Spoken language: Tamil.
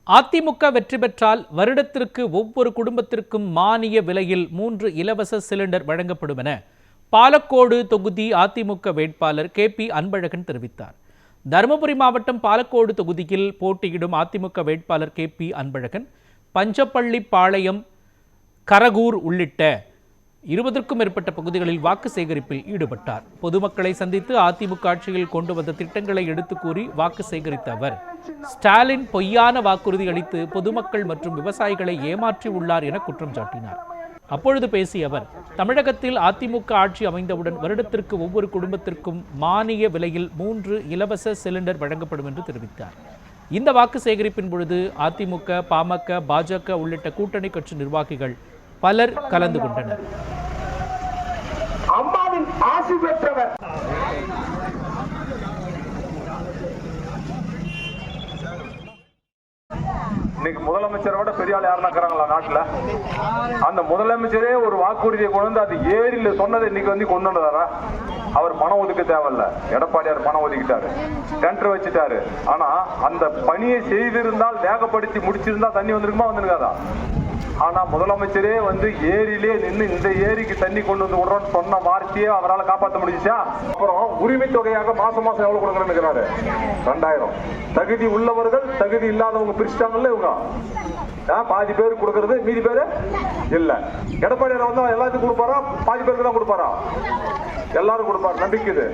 அதிமுக வெற்றி பெற்றால் வருடத்திற்கு ஒவ்வொரு குடும்பத்திற்கும் மானிய விலையில் 3 இலவச சிலிண்டர் வழங்கப்படும் என பாலக்கோடு தொகுதி அதிமுக வேட்பாளர் KP அன்பழகன் தெரிவித்தார். தருமபுரி மாவட்டம் பாலக்கோடு தொகுதியில் போட்டியிடும் அதிமுக வேட்பாளர் KP அன்பழகன் பஞ்சப்பள்ளி பாளையம், கரகூர் உள்ளிட்ட 20க்கும் மேற்பட்ட பகுதிகளில் வாக்கு சேகரிப்பில் ஈடுபட்டார். பொதுமக்களை சந்தித்து அதிமுக ஆட்சியில் கொண்டு வந்த திட்டங்களை எடுத்துக் கூறி வாக்கு சேகரித்த அவர், ஸ்டாலின் பொய்யான வாக்குறுதி அளித்து பொதுமக்கள் மற்றும் விவசாயிகளை ஏமாற்றி உள்ளார் என குற்றம் சாட்டினார். அப்பொழுது பேசிய அவர், தமிழகத்தில் அதிமுக ஆட்சி அமைந்தவுடன் வருடத்திற்கு ஒவ்வொரு குடும்பத்திற்கும் மானிய விலையில் 3 இலவச சிலிண்டர் வழங்கப்படும் என்று தெரிவித்தார். இந்த வாக்கு சேகரிப்பின் பொழுது அதிமுக, பாமக, பாஜக உள்ளிட்ட கூட்டணி கட்சி நிர்வாகிகள் பலர் கலந்து கொண்டனர். அம்மாவின் ஆசி பெற்றவர் இன்னைக்கு முதலமைச்சரோட பெரிய ஆள் யாருன்னா இருக்கிறாங்களா நாட்டுல? அந்த முதலமைச்சரே ஒரு வாக்குறுதியை கொண்டு வந்து அது ஏரியில் சொன்னதை இன்னைக்கு வந்து கொண்டு வந்தாரா? அவர் பணம் ஒதுக்க தேவையில்ல, எடப்பாடியார் பணம் ஒதுக்கிட்டாரு, டெண்டர் வச்சுட்டாரு. ஆனா அந்த பணியை செய்திருந்தால், வேகப்படுத்தி முடிச்சிருந்தா தண்ணி வந்திருக்குமா? வந்திருக்காதா? ஆனா முதலமைச்சரே வந்து ஏரியிலே நின்று இந்த ஏரிக்கு தண்ணி கொண்டு வந்து விடுறோம்னு சொன்ன வார்த்தையே அவரால் காப்பாற்ற முடிஞ்சுச்சா? அப்புறம் உரிமை தொகையாக மாசம் மாசம் எவ்வளவு கொடுக்கணும்னு 2000. தகுதி உள்ளவர்கள் தகுதி இல்லாதவங்க பிரிச்சுட்டாங்கல்ல இவங்க. பாதி பேர் கொடுக்கறது, மீதி பேரு இல்ல. எடப்பாடியார் வந்து எல்லாத்துக்கும் கொடுப்பாரா? பாதி பேருக்கு தான் கொடுப்பாரா? எல்லாரும் கொடுப்பாரு. நம்பிக்கை